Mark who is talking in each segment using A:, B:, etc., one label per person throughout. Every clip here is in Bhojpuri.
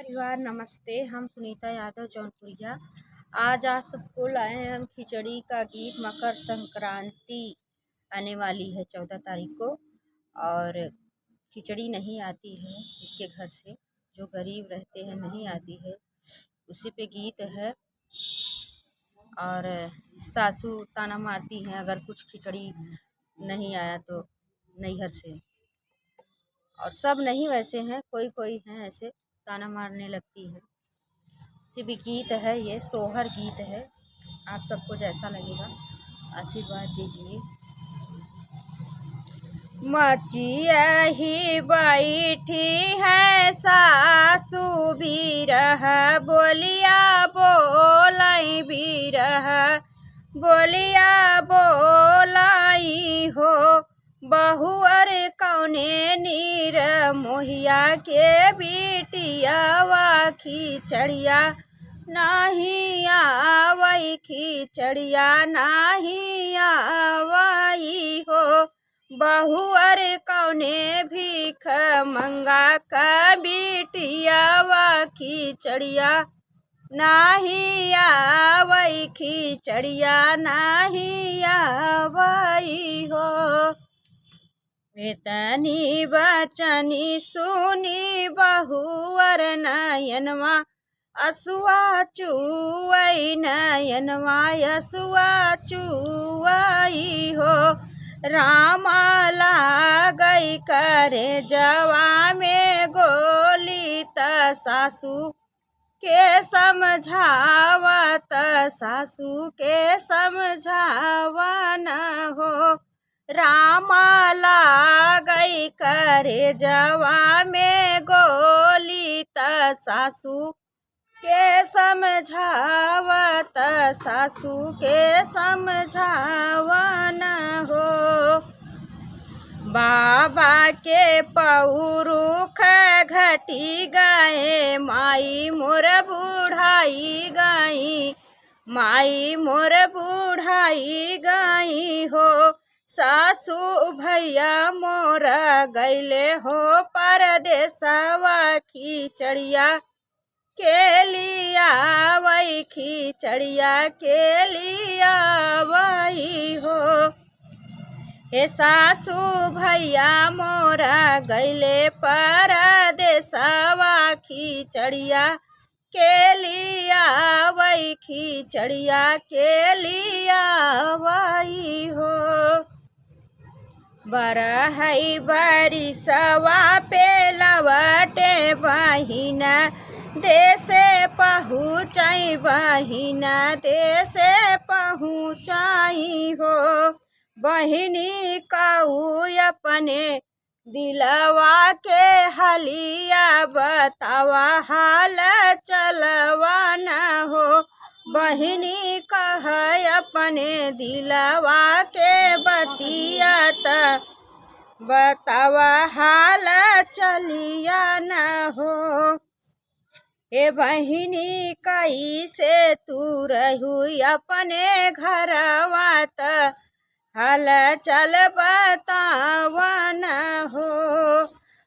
A: परिवार नमस्ते। हम सुनीता यादव जौनपुरिया। आज आप सबको लाए हैं हम खिचड़ी का गीत। मकर संक्रांति आने वाली है 14 तारीख को और खिचड़ी नहीं आती है जिसके घर से, जो गरीब रहते हैं नहीं आती है, उसी पे गीत है। और सासू ताना मारती हैं अगर कुछ खिचड़ी नहीं आया तो नैहर से। और सब नहीं वैसे हैं, कोई कोई हैं ऐसे ताना मारने लगती है। उसी भी गीत है, ये सोहर गीत है। आप सबको जैसा लगेगा आशीर्वाद दीजिए। मचिया ही बैठी है सासू भी रह, बोलिया बोलाई भी रह, बोलिया बोलाई हो। बहुअर कौने नीर मोहिया के बिटियावा खिचड़िया नाही आवई, खिचड़िया नाही आवई हो। बहुअर कौने भीख मंगा का बिटियावा खिचड़िया नाही आवई, खिचड़िया नाही आवई हो। वेतनी बचनी सुनी बहुअर नयनवा असुआ चुआई, नयनवा असुआ चुआई हो। रामा लागई करे जवा में गोली त सासू के समझावत, सासू के समझावा न हो। रामा लागई करे जवा में गोली त सासू के समझावत, सासू के समझावा न हो। बाबा के पौरुख घटी गए, माई मोर बुढ़ाई गई, माई मोर बुढ़ाई गई हो। सासू भैया मोर गैले हो परदेसवा खिचड़िया के लिया वही, खिचड़िया के लिया वही हो। हे सासू भैया मोरा गैले परदेसवा खिचड़िया के लिया वही, खिचड़िया के लिया वही हो। बरहई बरिसवा पे लवटे बहिना देसे पहुँचाई, बहिना देसे पहुँचाई हो। बहिनी कहू अपने दिलवा के हलिया बतावा हाल चलवा न हो। बहिनी कह अपने दिलवा के बतिया त बतावा हाल चलिया न हो। हे बहिनी कैसे तू रहू अपने घरवा त हाल चल बतावा न हो।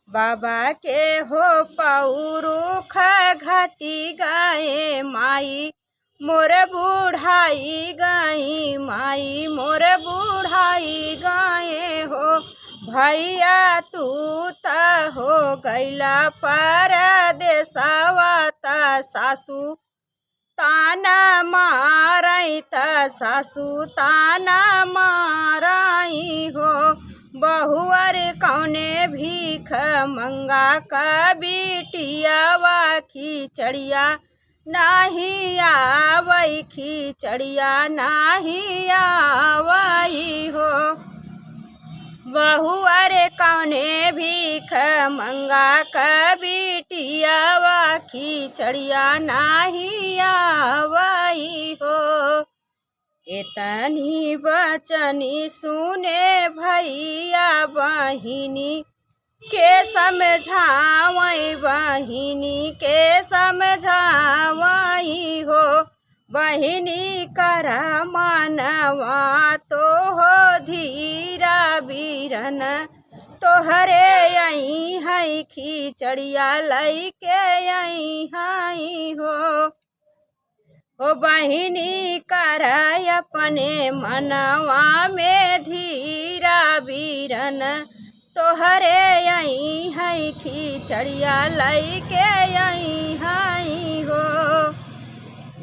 A: बाबा के हो पौरुख घटी गए, माई मोर बुढ़ाई गई, माई मोर बुढ़ाई गए हो। भैया तू त हो गैला परदेसवा त सासू ताना मारई, त सासू ताना मारई हो। बहुअर कौने भीख मंगा का बिटियावा खिचड़िया नाही आवई, खिचड़िया नाही आवई हो। बहुअर कौने भीख मंगा का बिटियावा खिचड़िया नाही आवई हो। इतनी बचनी सुने भैया बहिनी के समझावई, बहिनी के समझावई हो। बहिनी कर मनवा तो हो धीरा बीरन तोहरे यहीं है खिचड़िया लैके यहीं हई हो बहिनी कर अपने मनवा में धीरा बीरन तोहरे यहीं है खिचड़िया लैके यहीं हई हो।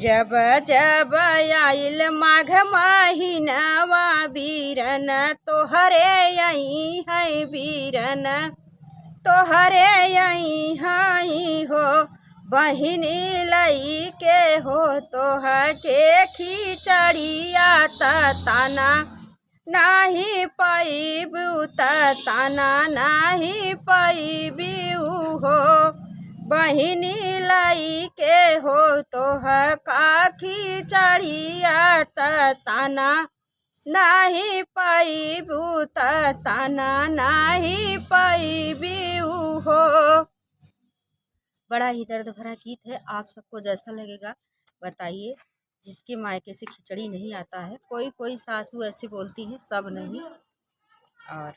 A: जब जब आइल माघ महीनवा बीरन तोहरे यहीं है बीरन तोहरे यहीं हई हो बहिनी लैके हो तोह के खिचड़िया ताना नाही पैबू ताना नाही पैबू हो बहिनी लैके हो तोह का खिचड़िया ताना नाही पैबू ताना नाही पैबू हो। बड़ा ही दर्द भरा गीत है, आप सबको जैसा लगेगा बताइए। जिसके मायके से खिचड़ी नहीं आता है, कोई कोई सासू ऐसे बोलती है, सब नहीं। और